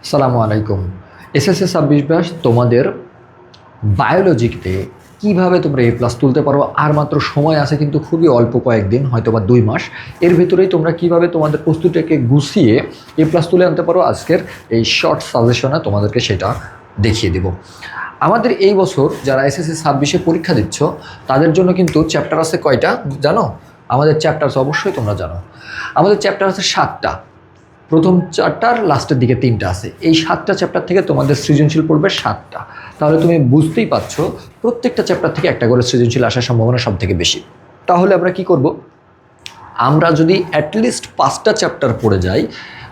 আসসালামু আলাইকুম। এসএসসি 26 তোমাদের বায়োলজিতে কিভাবে তোমরা A+ তুলতে পারো, আর মাত্র সময় আছে কিন্তু খুবই অল্প, কয়েকদিন, হয়তো বা 2 মাস। এর ভিতরেই তোমরা কিভাবে তোমাদের প্রস্তুতিটাকে গুছিয়ে A+ তুলে আনতে পারো, আজকের এই শর্ট সাজেশনে তোমাদেরকে সেটা দেখিয়ে দিব। আমাদের এই বছর যারা এসএসসি 26 পরীক্ষা দিচ্ছ তাদের জন্য কিন্তু চ্যাপ্টার আছে কয়টা জানো? আমাদের চ্যাপ্টার অবশ্যই তোমরা জানো, আমাদের চ্যাপ্টার আছে 7টা। প্রথম 4টার লাস্টের দিকে 3টা আছে। এই 7টা চ্যাপ্টার থেকে তোমাদের সৃজনশীল পড়বে 7টা। তাহলে তুমি বুঝতেই পারছো প্রত্যেকটা চ্যাপ্টার থেকে একটা করে সৃজনশীল আসার সম্ভাবনা সব থেকে বেশি। তাহলে আমরা কি করব? আমরা যদি অ্যাটলিস্ট 5টা চ্যাপ্টার পড়ে যাই,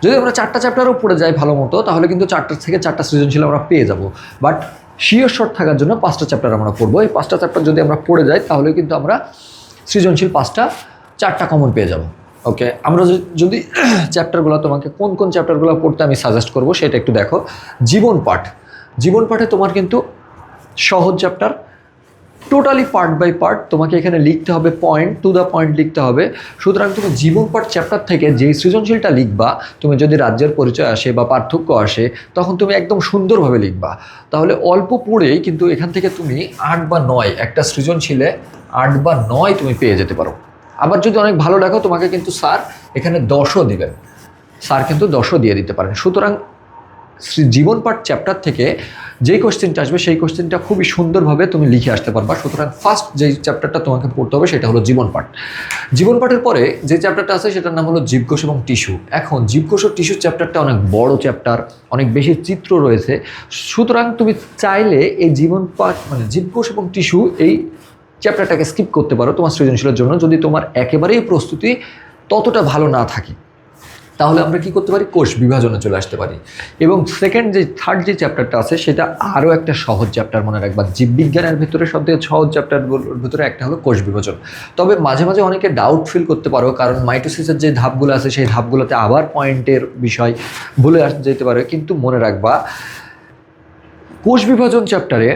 যদি আমরা 4টা চ্যাপ্টারও পড়ে যাই ভালো মতো, তাহলে কিন্তু 4টা থেকে 4টা সৃজনশীল আমরা পেয়ে যাব। বাট শিওর শর্ট থাকার জন্য 5টা চ্যাপ্টার আমরা পড়বো। এই 5টা চ্যাপ্টার যদি আমরা পড়ে যাই তাহলে কিন্তু আমরা সৃজনশীল 4টা কমন পেয়ে যাব। ওকে, আমরা যদি চ্যাপ্টারগুলো, তোমাকে কোন কোন চ্যাপ্টারগুলো পড়তে আমি সাজেস্ট করব সেটা একটু দেখো। জীবন পাঠ, জীবন পাঠে তোমার কিন্তু সহজ chapter, totally part by part তোমাকে এখানে লিখতে হবে, পয়েন্ট টু দ্য পয়েন্ট লিখতে হবে। সুতরাং তুমি জীবন পাঠ চ্যাপ্টার থেকে যেই সৃজনশীলটা লিখবা, তুমি যদি রাজ্যের পরিচয় আসে বা পার্থক্য আসে, তখন তুমি একদম সুন্দরভাবে লিখবা। তাহলে অল্প পড়েই কিন্তু এখান থেকে তুমি 8 বা 9, একটা সৃজনশীলে 8 বা 9 তুমি পেয়ে যেতে পারো। আবার যদি অনেক ভালো লেখো, তোমাকে কিন্তু স্যার এখানে 10ও দিবেন, স্যার কিন্তু 10ও দিয়ে দিতে পারেন। সুতরাং জীবন পাঠ চ্যাপ্টার থেকে যেই কোশ্চেনটা আসবে সেই কোশ্চেনটা খুবই সুন্দরভাবে তুমি লিখে আসতে পারবা। সুতরাং ফার্স্ট যেই চ্যাপ্টারটা তোমাকে পড়তে হবে সেটা হলো জীবন পাঠ। জীবন পাঠের পরে যে চ্যাপ্টারটা আছে সেটার নাম হলো জীবকোষ এবং টিস্যু। এখন জীবকোষ ও টিস্যু চ্যাপ্টারটা অনেক বড় চ্যাপ্টার, অনেক বেশি চিত্র রয়েছে। সুতরাং তুমি চাইলে এই জীবন পাঠ মানে জীবকোষ এবং টিস্যু এই চ্যাপ্টারটাকে স্কিপ করতে পারো তোমার সৃজনশীলের জন্য, যদি তোমার একেবারেই প্রস্তুতি ততটা ভালো না থাকে। তাহলে আমরা কি করতে পারি? কোষ বিভাজনে চলে আসতে পারি। এবং থার্ড যে চ্যাপ্টারটা আছে সেটা আরও একটা সহজ চ্যাপ্টার, মনে রাখবা। জীববিজ্ঞানের ভিতরে সবথেকে সহজ চ্যাপ্টারগুলোর ভিতরে একটা হলো কোষ বিভাজন। তবে মাঝে মাঝে অনেকে ডাউট ফিল করতে পারো, কারণ মাইটোসিসের যে ধাপগুলো আছে সেই ধাপগুলোতে আবার পয়েন্টের বিষয় ভুলে যেতে পারে। কিন্তু মনে রাখবা, কোষ বিভাজন চ্যাপ্টারে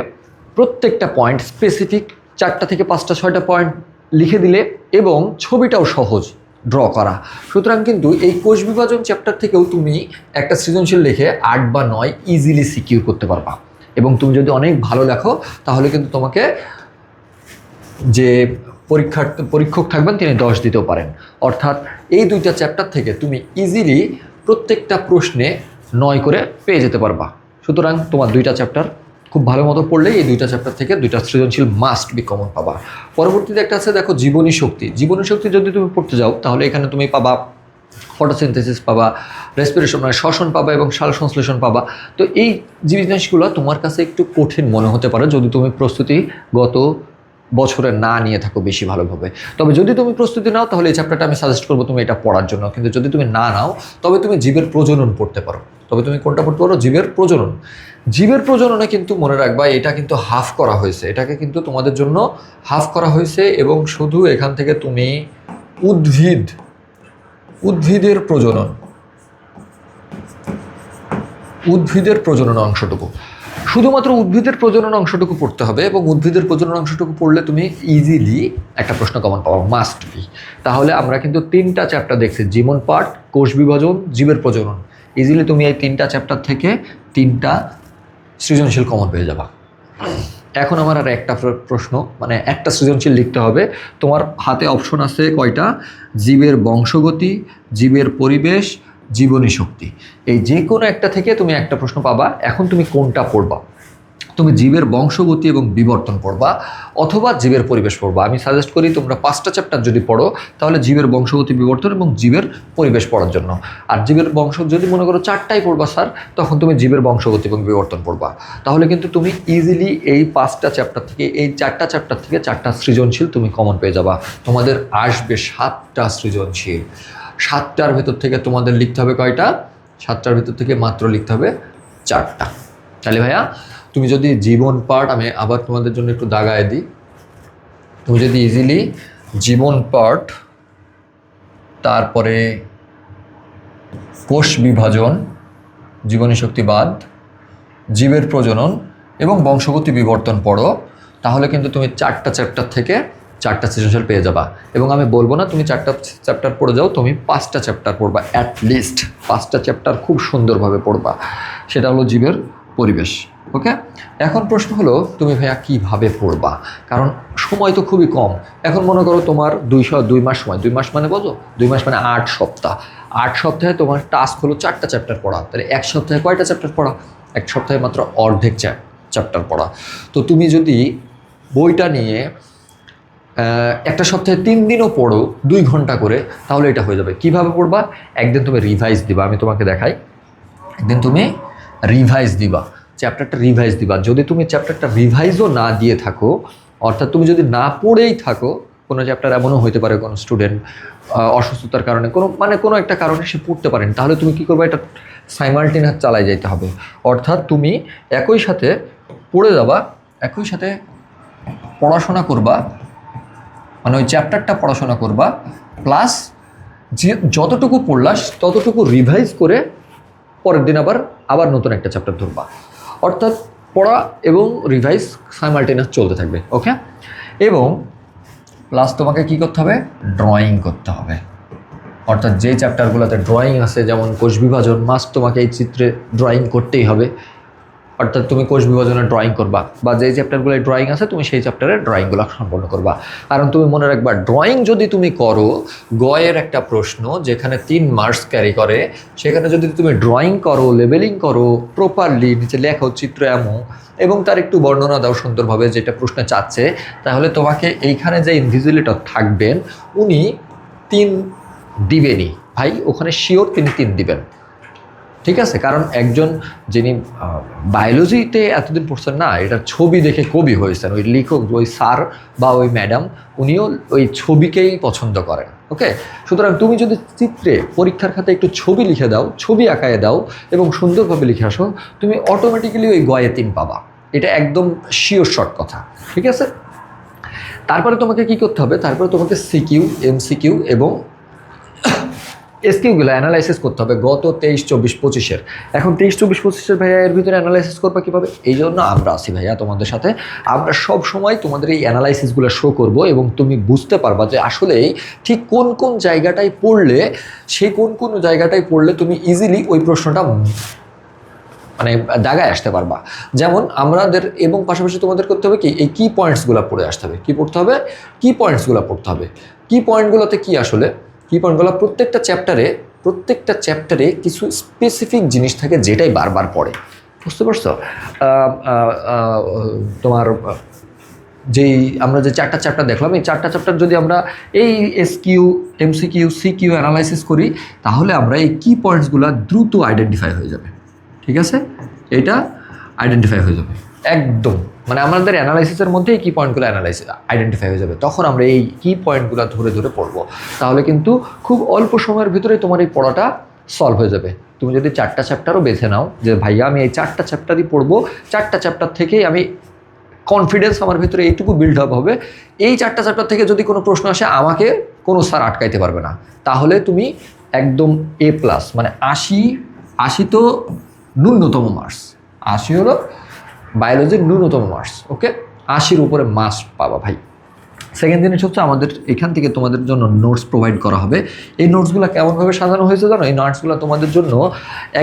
প্রত্যেকটা পয়েন্ট স্পেসিফিক 4টা থেকে 5টা 6টা পয়েন্ট লিখে দিলে, এবং ছবিটাও সহজ ড্র করা। সুতরাং কিন্তু এই কোষ বিভাজন চ্যাপ্টার থেকেও তুমি একটা সৃজনশীল লিখে 8 বা 9 ইজিলি সিকিউর করতে পারবা। এবং তুমি যদি অনেক ভালো লেখো তাহলে কিন্তু তোমাকে যে পরীক্ষক থাকবেন তিনি 10 দিতেও পারেন। অর্থাৎ এই 2টা চ্যাপ্টার থেকে তুমি ইজিলি প্রত্যেকটা প্রশ্নে 9 করে পেয়ে যেতে পারবা। সুতরাং তোমার 2টা চ্যাপ্টার খুব ভালো মতো পড়লেই এই 2টা চ্যাপ্টার থেকে 2টা সৃজনশীল মাস্ট বি কমন পাবা। পরবর্তীতে একটা আছে, দেখো, জীবনী শক্তি। জীবনী শক্তি যদি তুমি পড়তে যাও তাহলে এখানে তুমি পাবা ফটোসিনথেসিস পাবা, রেসপিরেশন মানে শ্বসন পাবা, এবং সাল সংশ্লেষণ পাবা। তো এই জিনিসগুলো তোমার কাছে একটু কঠিন মনে হতে পারে যদি তুমি প্রস্তুতি গত বছরে না নিয়ে থাকো বেশি ভালোভাবে। তবে যদি তুমি প্রস্তুতি নাও তাহলে এই চ্যাপ্টারটা আমি সাজেস্ট করবো তুমি এটা পড়ার জন্য। কিন্তু যদি তুমি না নাও তবে তুমি জীবের প্রজনন পড়তে পারো। তবে তুমি কোনটা পড়তে পারো? জীবের প্রজনন। জীবের প্রজননে কিন্তু মনে রাখবা এটা কিন্তু হাফ করা হয়েছে, এটাকে কিন্তু তোমাদের জন্য হাফ করা হয়েছে। এবং শুধু এখান থেকে তুমি উদ্ভিদের প্রজনন অংশটুকু, শুধুমাত্র উদ্ভিদের প্রজনন অংশটুকু পড়তে হবে। এবং উদ্ভিদের প্রজনন অংশটুকু পড়লে তুমি ইজিলি একটা প্রশ্ন কমন পাবো, মাস্ট বি। তাহলে আমরা কিন্তু 3টা চ্যাপ্টার দেখছি, জীবন পাঠ, কোষ বিভাজন, জীবের প্রজনন। ইজিলি তুমি এই 3টা চ্যাপ্টার থেকে 3টা সৃজনশীল কমন পেয়ে যাবা। এখন আমার আর একটা প্রশ্ন, মানে একটা সৃজনশীল লিখতে হবে। তোমার হাতে অপশন আছে কয়টা? জীবের বংশগতি, জীবের পরিবেশ, জীবনী শক্তি। এই যে কোনো একটা থেকে তুমি একটা প্রশ্ন পাবা। এখন তুমি কোনটা পড়বা? তুমি জীবের বংশগতি এবং বিবর্তন পড়বা, অথবা জীবের পরিবেশ পড়বা। আমি সাজেস্ট করি তোমরা 5টা চ্যাপ্টার যদি পড়ো তাহলে জীবের বংশগতি, বিবর্তন এবং জীবের পরিবেশ পড়ার জন্য। আর জীবের বংশ যদি মনে করো 4টাই পড়বা স্যার, তখন তুমি জীবের বংশগতি এবং বিবর্তন পড়বা। তাহলে কিন্তু তুমি ইজিলি এই 5টা চ্যাপ্টার থেকে, এই 4টা চ্যাপ্টার থেকে 4টা সৃজনশীল তুমি কমন পেয়ে যাবা। তোমাদের আসবে 7টা সৃজনশীল। 7টার ভেতর থেকে তোমাদের লিখতে হবে কয়টা? 7টার ভেতর থেকে মাত্র লিখতে হবে 4টা। তাহলে ভাইয়া, তুমি যদি জীবন পাঠ, আমি আবার তোমাদের জন্য একটু দাগায় দিই, তুমি যদি ইজিলি জীবন পাঠ, তারপরে কোষ বিভাজন, জীবনী শক্তিবাদ, জীবের প্রজনন এবং বংশগতি বিবর্তন পড়ো, তাহলে কিন্তু তুমি 4টা চ্যাপ্টার থেকে 4টা সৃজনশীল পেয়ে যাবা। এবং আমি বলবো না তুমি 4টা চ্যাপ্টার পড়ে যাও, তুমি 5টা চ্যাপ্টার পড়বা, অ্যাটলিস্ট 5টা চ্যাপ্টার খুব সুন্দরভাবে পড়বা। সেটা হলো জীবের পরিবেশ। ওকে, এখন প্রশ্ন হলো তুমি ভাইয়া কীভাবে পড়বা, কারণ সময় তো খুবই কম। এখন মনে করো তোমার 2 মাস সময়, 2 মাস মানে বোঝো, 2 মাস মানে 8 সপ্তাহ। 8 সপ্তাহে তোমার টাস্ক হলো 4টা চ্যাপ্টার পড়া, তাহলে 1 সপ্তাহে কয়টা চ্যাপ্টার পড়া? 1 সপ্তাহে মাত্র অর্ধেক চ্যাপ্টার পড়া। তো তুমি যদি বইটা নিয়ে একটা সপ্তাহে 3 দিনও পড়ো 2 ঘন্টা করে, তাহলে এটা হয়ে যাবে। কিভাবে পড়বা? একদিন তুমি রিভাইজ দিবা, আমি তোমাকে দেখাই। একদিন তুমি রিভাইজ দিবা, চ্যাপ্টারটা রিভাইজ দিবা। যদি তুমি চ্যাপ্টারটা রিভাইজও না দিয়ে থাকো, অর্থাৎ তুমি যদি না পড়েই থাকো, কোনো চ্যাপ্টার এমনও হতে পারে কোনো স্টুডেন্ট অসুস্থতার কারণে কোনো একটা কারণে সে পড়তে পারেন, তাহলে তুমি কী করবে? এটা সাইমালটেনিয়াস চালাই যাইতে হবে। অর্থাৎ তুমি একই সাথে পড়ে যাবা, একই সাথে পড়াশোনা করবা, মানে ওই চ্যাপ্টারটা পড়াশোনা করবা, প্লাস যে যতটুকু পড়লাস ততটুকু রিভাইজ করে পরের দিন আবার নতুন একটা চ্যাপ্টার ধরবা। অর্থাৎ পড়া এবং রিভাইজ সাইমালটেনিয়াস চলতে থাকবে। ওকে, এবং প্লাস তোমাকে কি করতে হবে? ড্রয়িং করতে হবে। অর্থাৎ যে চ্যাপ্টারগুলোতে ড্রয়িং আছে, যেমন কোষ বিভাজন, মাস্ট তোমাকে এই চিত্রে ড্রয়িং করতেই হবে। অর্থাৎ তুমি কোষ বিভাজনের ড্রয়িং করবা, বা যে চ্যাপ্টারগুলোয় ড্রয়িং আছে তুমি সেই চ্যাপ্টারের ড্রয়িংগুলো সম্পন্ন করবা। কারণ তুমি মনে রাখবা, ড্রয়িং যদি তুমি করো, গয়ের একটা প্রশ্ন যেখানে 3 মার্কস ক্যারি করে, সেখানে যদি তুমি ড্রয়িং করো, লেবেলিং করো প্রপারলি, নিচে লেখো চিত্র এমন, এবং তার একটু বর্ণনা দাও সুন্দরভাবে যেটা প্রশ্নে চাচ্ছে, তাহলে তোমাকে এইখানে যে ইনভিজিলেটর থাকবেন উনি 3 দিবেনই ভাই, ওখানে শিওর তিনি 3 দিবেন। ঠিক আছে, কারণ একজন যিনি বায়োলজিতে এতদিন পড়ছেন না, এটা ছবি দেখে কবি হয়েছেন, ওই লেখক, ওই স্যার বা ওই ম্যাডাম, উনিও ওই ছবিকেই পছন্দ করেন। ওকে, সুতরাং তুমি যদি চিত্রে পরীক্ষার খাতে একটু ছবি লিখে দাও, ছবি আঁকায় দাও এবং সুন্দরভাবে লিখে আসো, তুমি অটোমেটিক্যালি ওই গয়ে 3 পাবা। এটা একদম শিওর শর্ট কথা। ঠিক আছে, তারপরে তোমাকে কি করতে হবে? তারপরে তোমাকে সিকিউ, এমসিকিউ এবং এসকিউগুলো অ্যানালাইসিস করতে হবে গত 23, 24, 25-এর। এখন 23, 24, 25-এর ভাইয়া এর ভিতরে অ্যানালাইসিস করবা কীভাবে? এই জন্য আমরা আছি ভাইয়া তোমাদের সাথে। আমরা সব সময় তোমাদের এই অ্যানালাইসিসগুলো শো করব, এবং তুমি বুঝতে পারবা যে আসলেই ঠিক কোন কোন জায়গাটায় পড়লে, সেই কোন জায়গাটায় পড়লে তুমি ইজিলি ওই প্রশ্নটা মানে জায়গায় আসতে পারবা। যেমন আমাদের, এবং পাশাপাশি তোমাদের করতে হবে কি, এই কি পয়েন্টসগুলো পড়ে আসতে হবে। কি পড়তে হবে? কি পয়েন্টসগুলো পড়তে হবে। কি পয়েন্টগুলোতে কি আসলে কি পয়েন্টগুলো, প্রত্যেকটা চ্যাপ্টারে কিছু স্পেসিফিক জিনিস থাকে যেটাই বারবার পড়ে। বুঝতে পারছো? তোমার যেই আমরা যে 4টা চ্যাপ্টার দেখলাম, এই 4টা চ্যাপ্টার যদি আমরা এই এসকিউ, এমসিকিউ, সিকিউ অ্যানালাইসিস করি, তাহলে আমরা এই কি পয়েন্টসগুলো দ্রুত আইডেন্টিফাই হয়ে যাবে। ঠিক আছে, এটা আইডেন্টিফাই হয়ে যাবে একদম, মানে আমাদের অ্যানালাইসিসের মধ্যে এই কি পয়েন্টগুলো আইডেন্টিফাই হয়ে যাবে। তখন আমরা এই কি পয়েন্টগুলো ধরে ধরে পড়বো, তাহলে কিন্তু খুব অল্প সময়ের ভিতরে তোমার এই পড়াটা সলভ হয়ে যাবে। তুমি যদি 4টা চ্যাপ্টারও বেছে নাও, যে ভাইয়া আমি এই 4টা চ্যাপ্টারই পড়বো, 4টা চ্যাপ্টার থেকেই আমি কনফিডেন্স আমার ভিতরে এইটুকু বিল্ড আপ হবে, এই 4টা চ্যাপ্টার থেকে যদি কোনো প্রশ্ন আসে আমাকে কোনো স্যার আটকাইতে পারবে না, তাহলে তুমি একদম A+, মানে 80 তো ন্যূনতম মার্কস। 80 হলো বায়োলজির ন্যূনতম মার্কস। ওকে, 80-র উপরে মাস্ট পাবা ভাই। সেকেন্ড জিনিস হচ্ছে, আমাদের এখান থেকে তোমাদের জন্য নোটস প্রোভাইড করা হবে। এই নোটসগুলো কেমনভাবে সাজানো হয়েছে জানো? এই নোটসগুলো তোমাদের জন্য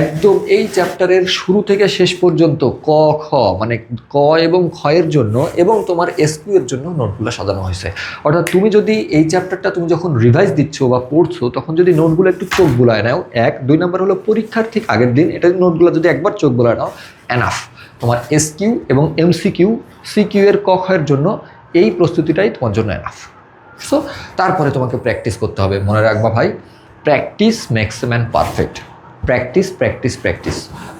একদম এই চ্যাপ্টারের শুরু থেকে শেষ পর্যন্ত ক খ, মানে ক এবং খয়ের জন্য এবং তোমার এসকিউ এর জন্য নোটগুলো সাজানো হয়েছে। অর্থাৎ তুমি যদি এই চ্যাপ্টারটা তুমি যখন রিভাইজ দিচ্ছ বা পড়ছো, তখন যদি নোটগুলো একটু চোখ বুলায় নাও, 1, 2 নম্বর হলো পরীক্ষার ঠিক আগের দিন এটা নোটগুলো যদি একবার চোখ বুলায় নাও, এনাফ। তোমার এসকিউ এবং এমসিকিউ, সিকিউ এর ক খয়ের জন্য এই প্রস্তুতিটাই তোমার জন্য এনাফ। সো তারপরে তোমাকে প্র্যাকটিস করতে হবে। মনে রাখবা ভাই, practice makes a man perfect. Practice practice practice.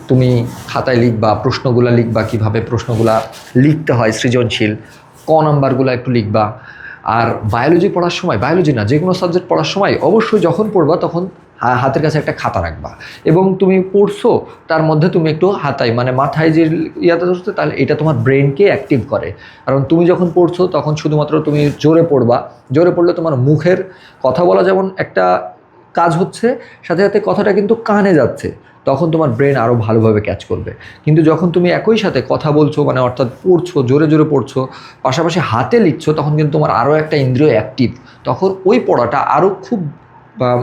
তুমি খাতায় লিখবা, প্রশ্নগুলো লিখবা, কীভাবে প্রশ্নগুলো লিখতে হয় সৃজনশীল, ক নাম্বারগুলো একটু লিখবা। আর বায়োলজি পড়ার সময়, বায়োলজি না যে কোনো সাবজেক্ট পড়ার সময় অবশ্যই যখন পড়বা তখন হাতের কাছে একটা খাতা রাখবা, এবং তুমি পড়ছো তার মধ্যে তুমি একটু হাতায়, মানে মাথায় যে ইয়াটা ধরছো, তাহলে এটা তোমার ব্রেনকে অ্যাক্টিভ করে। কারণ তুমি যখন পড়ছো তখন শুধুমাত্র তুমি জোরে পড়বা, জোরে পড়লে তোমার মুখের কথা বলা যেমন একটা কাজ হচ্ছে, সাথে সাথে কথাটা কিন্তু কানে যাচ্ছে। তখন তোমার ব্রেন আরও ভালোভাবে ক্যাচ করবে। কিন্তু যখন তুমি একই সাথে কথা বলছো, মানে অর্থাৎ পড়ছো, জোরে জোরে পড়ছো, পাশাপাশি হাতে লিখছো, তখন কিন্তু তোমার আরও একটা ইন্দ্রিয় অ্যাক্টিভ, তখন ওই পড়াটা আরও খুব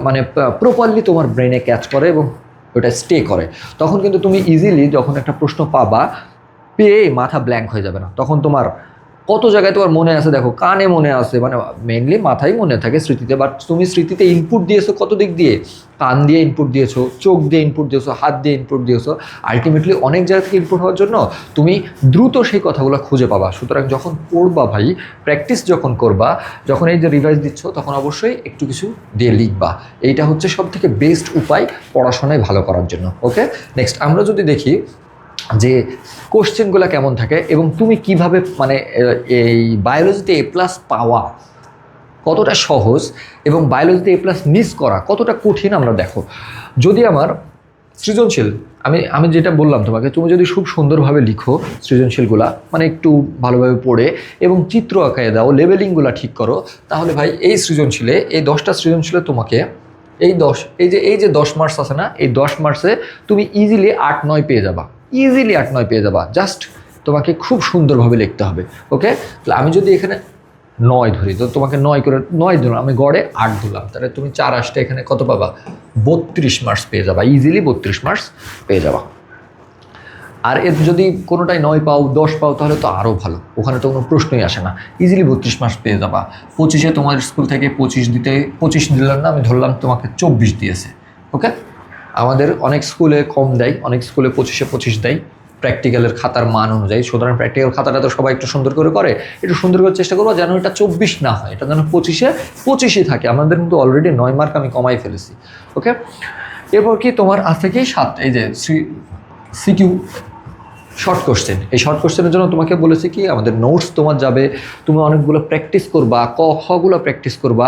মানে প্রপারলি তোমার ব্রেনে ক্যাচ করে এবং ওটা স্টে করে। তখন কিন্তু তুমি ইজিলি যখন একটা প্রশ্ন পাবা, পেয়ে মাথা ব্ল্যাঙ্ক হয়ে যাবে না। তখন তোমার কত জায়গায় তোমার মনে আছে, দেখো কানে মনে আছে, মানে মেইনলি মাথায় মনে থাকে, স্মৃতিতে। বাট তুমি স্মৃতিতে ইনপুট দিয়েছো কত দিক দিয়ে, কান দিয়ে ইনপুট দিয়েছো, চোখ দিয়ে ইনপুট দিয়েছো, হাত দিয়ে ইনপুট দিয়েছো, আলটিমেটলি অনেক জায়গা থেকে ইনপুট হওয়ার জন্য তুমি দ্রুত সেই কথাগুলো খুঁজে পাবা। সুতরাং যখন পড়বা ভাই, প্র্যাকটিস যখন করবা, যখন এই যে রিভাইজ দিচ্ছ, তখন অবশ্যই একটু কিছু দিয়ে লিখবা। এইটা হচ্ছে সব থেকে বেস্ট উপায় পড়াশোনায় ভালো করার জন্য। ওকে, নেক্সট আমরা যদি দেখি যে কোশ্চেনগুলো কেমন থাকে এবং তুমি কিভাবে মানে এই বায়োলজিতে এ প্লাস পাওয়া কতটা সহজ এবং বায়োলজিতে এ প্লাস মিস করা কতটা কঠিন আমরা দেখো। যদি আমার সৃজনশীল, আমি যেটা বললাম তোমাকে, তুমি যদি খুব সুন্দরভাবে লিখো সৃজনশীলগুলা, মানে একটু ভালোভাবে পড়ে এবং চিত্র আঁকায় দাও, লেবেলিংগুলো ঠিক করো, তাহলে ভাই এই সৃজনশীলে, এই 10টা সৃজনশীলে তোমাকে এই যে 10 মার্কস আছে না, এই 10 মার্কসে তুমি ইজিলি 8-9 পেয়ে যাবা, ইজিলি 8-9 পেয়ে যাবা। জাস্ট তোমাকে খুব সুন্দরভাবে লিখতে হবে। ওকে, তাহলে আমি যদি এখানে 9 ধরি, তো তোমাকে 9 করে 9 ধরলাম, আমি গড়ে 8 ধরলাম, তাহলে তুমি 4 আসতে এখানে কত পাবা, 32 মার্কস পেয়ে যাবা, ইজিলি 32 মার্কস পেয়ে যাবা। আর এর যদি কোনোটাই 9 পাও, 10 পাও, তাহলে তো আরও ভালো, ওখানে তো কোনো প্রশ্নই আসে না, ইজিলি 32 মার্কস পেয়ে যাবা। 25-এ তোমার স্কুল থেকে 25 দিলাম না, আমি ধরলাম তোমাকে 24 দিয়েছে। ওকে, আমাদের অনেক স্কুলে কম দেয়, অনেক স্কুলে 25-এ 25 দেয় প্র্যাকটিক্যালের খাতার মান অনুযায়ী। সুতরাং প্র্যাকটিক্যাল খাতাটা তো সবাই একটু সুন্দর করে, একটু সুন্দর করে চেষ্টা করবো যেন এটা 24 না হয়, এটা যেন 25-এ থাকে। আমাদের কিন্তু অলরেডি 9 মার্ক আমি কমাই ফেলেছি। ওকে, এরপর কি তোমার আজ থেকেই 7, এই যে সিকিউ শর্ট কোশ্চেন, এই শর্ট কোশ্চেনের জন্য তোমাকে বলেছি কি, আমাদের নোটস তোমার যাবে, তুমি অনেকগুলো প্র্যাকটিস করবা, খগুলো প্র্যাকটিস করবা,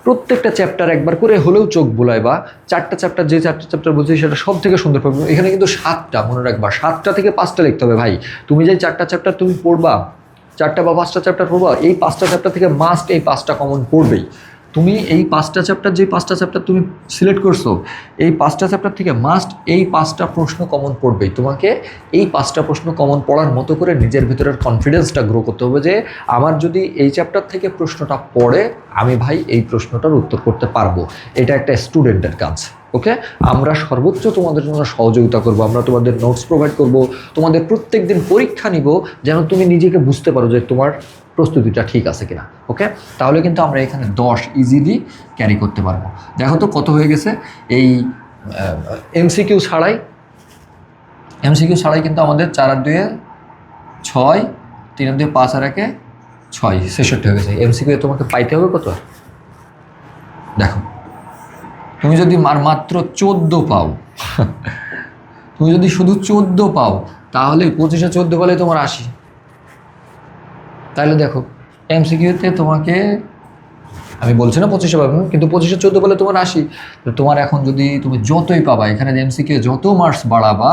প্রত্যেকটা চ্যাপ্টার একবার করে হলেও চোখ বুলাইবা। 4টা চ্যাপ্টার, যে 4টা চ্যাপ্টার বলছি সেটা সব থেকে সুন্দর পাবে। এখানে কিন্তু 7টা, মনে রাখবা 7টা থেকে 5টা লিখতে হবে ভাই। তুমি যে 4টা চ্যাপ্টার তুমি পড়বা, 4টা বা 5টা চ্যাপ্টার পড়বা, এই 5টা চ্যাপ্টার থেকে মাস্ট এই 5টা কমন পড়বেই। তুমি এই 5টা চ্যাপ্টার, যে 5টা চ্যাপ্টার তুমি সিলেক্ট করছো, এই 5টা চ্যাপ্টার থেকে মাস্ট এই 5টা প্রশ্ন কমন পড়বেই। তোমাকে এই 5টা প্রশ্ন কমন পড়ার মতো করে নিজের ভিতরের কনফিডেন্সটা গ্রো করতে হবে যে আমার যদি এই চ্যাপ্টার থেকে প্রশ্নটা পড়ে, আমি ভাই এই প্রশ্নটার উত্তর করতে পারবো। এটা একটা স্টুডেন্টের কাজ। ওকে, আমরা সর্বোচ্চ তোমাদের জন্য সহযোগিতা করব, আমরা তোমাদের নোটস প্রোভাইড করব, তোমাদের প্রত্যেক দিন পরীক্ষা নিব, যেন তুমি নিজেকে বুঝতে পারো যে তোমার প্রস্তুতিটা ঠিক আছে কিনা। ওকে, তাহলে কিন্তু আমরা এখানে 10 ইজিলি ক্যারি করতে পারবো। দেখো তো কত হয়ে গেছে, এই এমসিকিউ ছাড়াই কিন্তু আমাদের 4 আর 2 6, 3 আর 2 5 আর 1 6, 66 হয়ে গেছে। এমসিকিউ তোমাকে পাইতে হবে কত, দেখো তুমি যদি মাত্র 14 পাও তুমি যদি শুধু 14 পাও, তাহলে 25-এ 14 পালে তোমার 80। তাহলে দেখো এমসিকিউতে তোমাকে আমি বলছি না 25-এ পাবে, কিন্তু 25-এ 14 পালে তোমার 80। তো তোমার এখন যদি তুমি যতই পাবা, এখানে এমসিকিউ যত মার্কস বাড়াবা,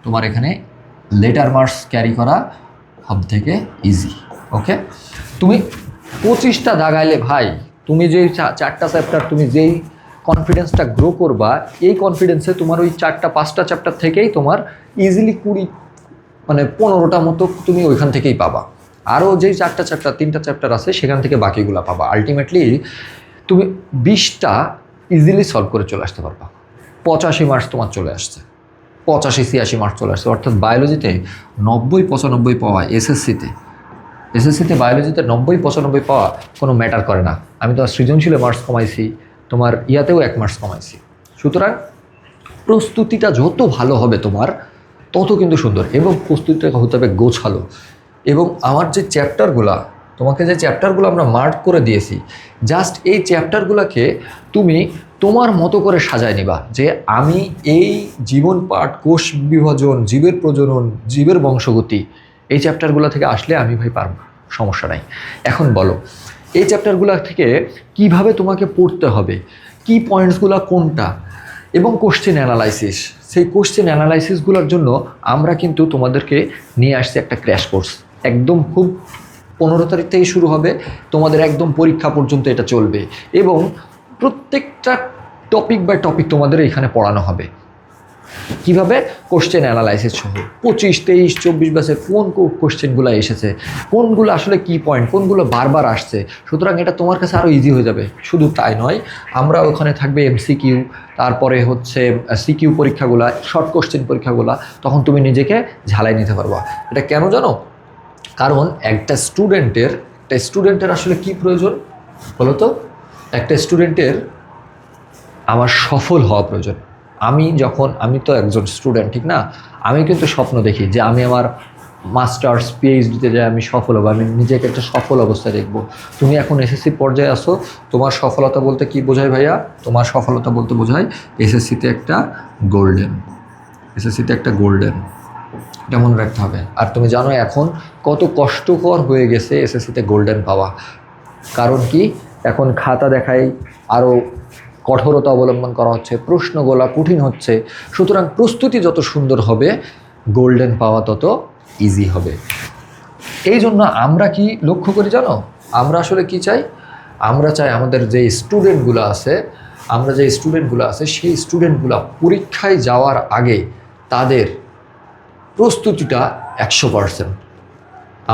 তোমার এখানে লেটার মার্কস ক্যারি করা সব থেকে ইজি। ওকে, তুমি 25টা দাগাইলে ভাই, তুমি যেই 4টা চ্যাপ্টার, তুমি যেই কনফিডেন্সটা গ্রো করবা, এই কনফিডেন্সে তোমার ওই 4টা 5টা চ্যাপ্টার থেকেই তোমার ইজিলি 20 মানে 15টা মতো তুমি ওইখান থেকেই পাবা। আরও যেই 4টা চ্যাপ্টার 3টা চ্যাপ্টার আছে, সেখান থেকে বাকিগুলো পাবা। আলটিমেটলি তুমি 20টা ইজিলি সলভ করে চলে আসতে পারবা। 85 মার্কস তোমার চলে আসছে, 85-86 মার্কস চলে আসছে। অর্থাৎ বায়োলজিতে 90-95 পাওয়া, এসএসসিতে বায়োলজিতে 90-95 পাওয়া কোনো ম্যাটার করে না। আমি তোমার সৃজনশীলে মার্কস কমাইছি, তোমার ইয়াতেও 1 মার্কস কমাইছি। সুতরাং প্রস্তুতিটা যত ভালো হবে তোমার, তত কিন্তু সুন্দর, এবং প্রস্তুতিটা হতে হবে গোছালো। এবং আমার যে চ্যাপ্টারগুলা, তোমাকে যে চ্যাপ্টারগুলো আমরা মার্ক করে দিয়েছি, জাস্ট এই চ্যাপ্টারগুলোকে তুমি তোমার মতো করে সাজায় নিবা যে আমি এই জীবন পাঠ, কোষ বিভাজন, জীবের প্রজনন, জীবের বংশগতি, এই চ্যাপ্টারগুলো থেকে আসলে আমি ভাই পারবো, সমস্যা নাই। এখন বলো এই চ্যাপ্টারগুলো থেকে কিভাবে তোমাকে পড়তে হবে, কি পয়েন্টসগুলো কোনটা, এবং কোশ্চেন অ্যানালাইসিস। সেই কোশ্চেন অ্যানালাইসিসগুলোর জন্য আমরা কিন্তু তোমাদেরকে নিয়ে আসছি একটা ক্র্যাশ কোর্স। একদম খুব 15 তারিখ থেকে শুরু হবে, তোমাদের একদম পরীক্ষা পর্যন্ত এটা চলবে, এবং প্রত্যেকটা টপিক বাই টপিক তোমাদের এখানে পড়ানো হবে। কিভাবে? কোশ্চেন অ্যানালাইসিস সহ 25, 23, 24 ব্যাচে কোন কোশ্চেনগুলো এসেছে, কোনগুলো আসলে কি পয়েন্ট, কোনগুলো বারবার আসছে। সুতরাং এটা তোমার কাছে আরও ইজি হয়ে যাবে। শুধু তাই নয়, আমরা ওখানে থাকবে এমসিকিউ, তারপরে হচ্ছে সিকিউ পরীক্ষাগুলা, শর্ট কোশ্চেন পরীক্ষাগুলা, তখন তুমি নিজেকে ঝালাই নিতে পারবা। এটা কেন জানো? কারণ একটা স্টুডেন্টের আসলে কি প্রয়োজন বলো তো? একটা স্টুডেন্টের আমার সফল হওয়া প্রয়োজন। আমি তো একজন স্টুডেন্ট, ঠিক না? আমি কিন্তু স্বপ্ন দেখি যে আমি আমার মাস্টার্স পিএইচডিতে যাই, আমি সফল হবো, আমি নিজেকে একটা সফল অবস্থায় দেখবো। তুমি এখন এসএসসি পর্যায়ে আসো, তোমার সফলতা বলতে কি বোঝায় ভাইয়া? তোমার সফলতা বলতে বোঝায় এসএসসিতে একটা গোল্ডেন, এটা মনে রাখতে হবে। আর তুমি জানো এখন কত কষ্টকর হয়ে গেছে এসএসসিতে গোল্ডেন পাওয়া। কারণ কি? এখন খাতা দেখাই আরও কঠোরতা অবলম্বন করা হচ্ছে, প্রশ্নগুলো কঠিন হচ্ছে। সুতরাং প্রস্তুতি যত সুন্দর হবে, গোল্ডেন পাওয়া তত ইজি হবে। এই জন্য আমরা কি লক্ষ্য করি জানো? আমরা আসলে কি চাই? আমরা চাই আমাদের যে স্টুডেন্টগুলো আছে সেই স্টুডেন্টগুলো পরীক্ষায় যাওয়ার আগে তাদের প্রস্তুতিটা 100%।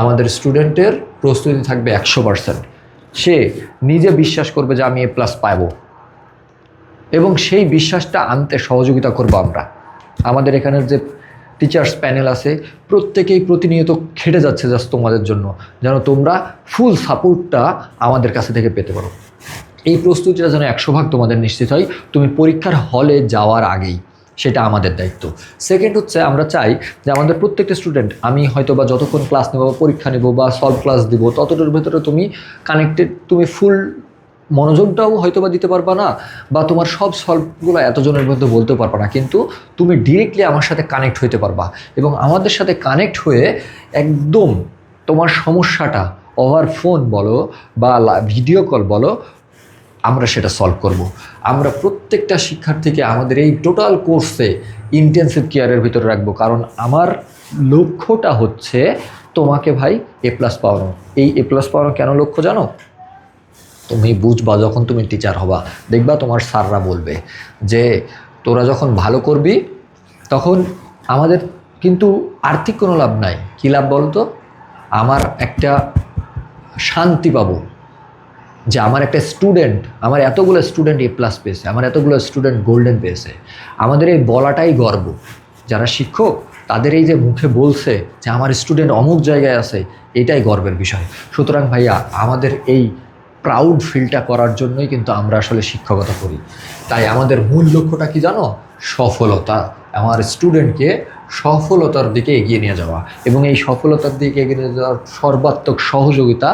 আমাদের স্টুডেন্টের প্রস্তুতি থাকবে 100%। সে নিজে বিশ্বাস করবে যে আমি A+ পাবো, এবং সেই বিশ্বাসটা আনতে সহযোগিতা করব আমরা। আমাদের এখানের যে টিচার্স প্যানেল আছে, প্রত্যেকেই প্রতিনিয়ত খেটে যাচ্ছে জাস্ট তোমাদের জন্য, যেন তোমরা ফুল সাপোর্টটা আমাদের কাছে থেকে পেতে পারো। এই প্রস্তুতিটা যেন 100% তোমাদের নিশ্চিত হয় তুমি পরীক্ষার হলে যাওয়ার আগেই, সেটা আমাদের দায়িত্ব। সেকেন্ড হচ্ছে, আমরা চাই যে আমাদের প্রত্যেকটা স্টুডেন্ট, আমি হয়তো বা যতক্ষণ ক্লাস নেব, পরীক্ষা নেব বা সলভ ক্লাস দিব, ততটার ভেতরে তুমি কানেক্টেড, তুমি ফুল মনোযোগটাও হয়তো বা দিতে পারবা না, বা তোমার সব সলভগুলো এতজনের মধ্যে বলতে পারবা না, কিন্তু তুমি ডিরেক্টলি আমার সাথে কানেক্ট হইতে পারবা, এবং আমাদের সাথে কানেক্ট হয়ে একদম তোমার সমস্যাটা ওভার ফোন বলো বা ভিডিও কল বলো, আমরা সেটা সলভ করব। আমরা প্রত্যেকটা শিক্ষার্থীকে আমাদের এই টোটাল কোর্সে ইন্টেন্সিভ কেয়ারের ভিতরে রাখবো, কারণ আমার লক্ষ্যটা হচ্ছে তোমাকে ভাই A+ পাওয়ানো। এই A+ পাওয়ানো কেন লক্ষ্য জানো? তুমি বুঝবা যখন তুমি টিচার হবা, দেখবা তোমার স্যাররা বলবে যে তোরা যখন ভালো করবি তখন আমাদের কিন্তু আর্থিক কোনো লাভ নাই। কী লাভ বলতো? আমার একটা শান্তি পাবো যে আমার একটা স্টুডেন্ট, আমার এতগুলো স্টুডেন্ট A+ পেয়েছে, আমার এতগুলো স্টুডেন্ট গোল্ডেন পেয়েছে। আমাদের এই বলাটাই গর্ব। যারা শিক্ষক তাদের এই যে মুখে বলছে যে আমার স্টুডেন্ট অমুক জায়গায় আছে, এটাই গর্বের বিষয়। সুতরাং ভাইয়া, আমাদের এই প্রাউড ফিলটা করার জন্যই কিন্তু আমরা আসলে শিক্ষকতা করি। তাই আমাদের মূল লক্ষ্যটা কি জানো? সফলতা। আমার স্টুডেন্টকে সফলতার দিকে এগিয়ে নিয়ে যাওয়া, এবং এই সফলতার দিকে এগিয়ে নিয়ে যাওয়ার সর্বাত্মক সহযোগিতা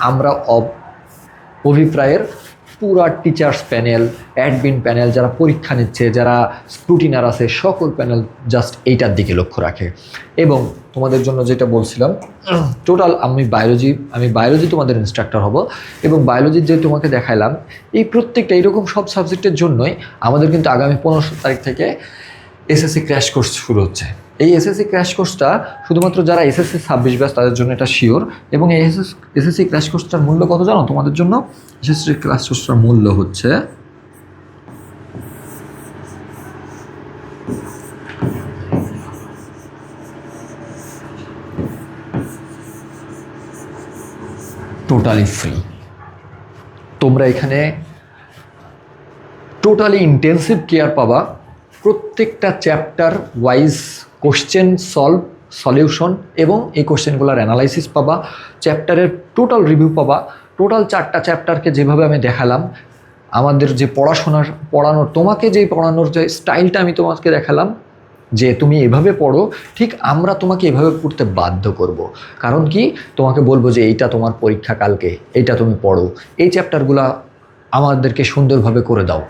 আমরা অভিপ্রায়ের পুরা টিচার্স প্যানেল, অ্যাডমিন প্যানেল, যারা পরীক্ষা নিচ্ছে, যারা স্ক্রুটিনার আছে, সকল প্যানেল জাস্ট এইটার দিকে লক্ষ্য রাখে। এবং তোমাদের জন্য যেটা বলছিলাম, টোটাল আমি বায়োলজি তোমাদের ইনস্ট্রাক্টর হব, এবং বায়োলজির যে তোমাকে দেখাইলাম, এই প্রত্যেকটা এইরকম সব সাবজেক্টের জন্যই আমাদের কিন্তু আগামী 15 তারিখ থেকে এসএসসি ক্র্যাশ কোর্স শুরু হচ্ছে। এই এসএসসি ক্র্যাশ কোর্সটা শুধুমাত্র যারা এসএসসি 26 ব্যাচ তাদের জন্য এটা শিওর। এবং এই এসএসসি ক্র্যাশ কোর্সটার মূল্য কত জানো তোমাদের জন্য? এসএসসি ক্র্যাশ কোর্সটার মূল্য হচ্ছে টোটালি ফ্রি। তোমরা এখানে টোটালি ইন্টেন্সিভ কেয়ার পাবা, প্রত্যেকটা চ্যাপ্টার ওয়াইজ কোশ্চেন সলিউশন, এবং এই কোশ্চেনগুলোর অ্যানালাইসিস পাবা, চ্যাপ্টারের টোটাল রিভিউ পাবা। টোটাল 4টা চ্যাপ্টারকে যেভাবে আমি দেখালাম, আমাদের যে পড়ানোর তোমাকে যে পড়ানোর যে স্টাইলটা আমি তোমাকে দেখালাম যে তুমি এভাবে পড়ো, ঠিক আমরা তোমাকে এভাবে পড়তে বাধ্য করব। কারণ কি? তোমাকে বলবো যে এইটা তোমার পরীক্ষা কালকে, এইটা তুমি পড়ো, এই চ্যাপ্টারগুলো আমাদেরকে সুন্দরভাবে করে দাও।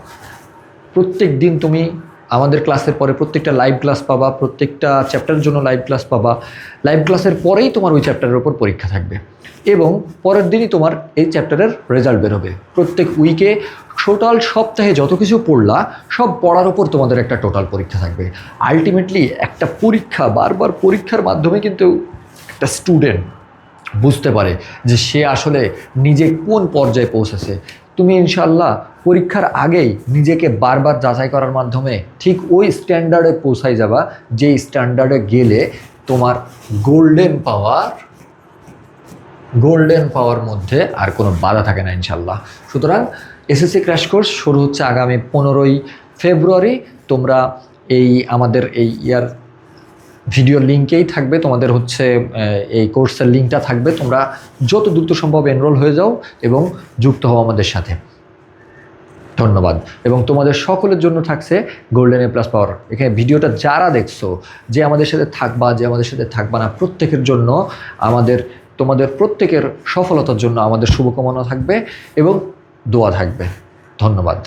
প্রত্যেক দিন তুমি আমাদের ক্লাসের পরে প্রত্যেকটা লাইভ ক্লাস পাবা, প্রত্যেকটা চ্যাপ্টারের জন্য লাইভ ক্লাস পাবা। লাইভ ক্লাসের পরেই তোমার ওই চ্যাপ্টারের ওপর পরীক্ষা থাকবে, এবং পরের দিনই তোমার এই চ্যাপ্টারের রেজাল্ট বেরোবে। প্রত্যেক উইকে টোটাল সপ্তাহে যত কিছু পড়লা, সব পড়ার ওপর তোমাদের একটা টোটাল পরীক্ষা থাকবে। আলটিমেটলি একটা পরীক্ষা, বারবার পরীক্ষার মাধ্যমে কিন্তু একটা স্টুডেন্ট বুঝতে পারে যে সে আসলে নিজে কোন পর্যায়ে পৌঁছেছে, তুমি ইনশাল্লাহ পরীক্ষার আগেই নিজেকে বারবার যাচাই করার মাধ্যমে ঠিক ওই স্ট্যান্ডার্ডে পৌঁছাই যাবা, যেই স্ট্যান্ডার্ডে গেলে তোমার গোল্ডেন পাওয়ার মধ্যে আর কোনো বাধা থাকে না ইনশাল্লাহ। সুতরাং এসএসসি ক্র্যাশ কোর্স শুরু হচ্ছে আগামী 15ই ফেব্রুয়ারি। তোমরা আমাদের এই ইয়ার ভিডিও লিঙ্কেই থাকবে, তোমাদের হচ্ছে এই কোর্সের লিঙ্কটা থাকবে। তোমরা যত দ্রুত সম্ভব এনরোল হয়ে যাও এবং যুক্ত হও আমাদের সাথে। ধন্যবাদ। এবং তোমাদের সকলের জন্য থাকছে গোল্ডেন A+ পাওয়ার। এখানে ভিডিওটা যারা দেখছো, যে আমাদের সাথে থাকবা, যে আমাদের সাথে থাকবা না, প্রত্যেকের জন্য তোমাদের প্রত্যেকের সফলতার জন্য আমাদের শুভকামনা থাকবে এবং দোয়া থাকবে। ধন্যবাদ।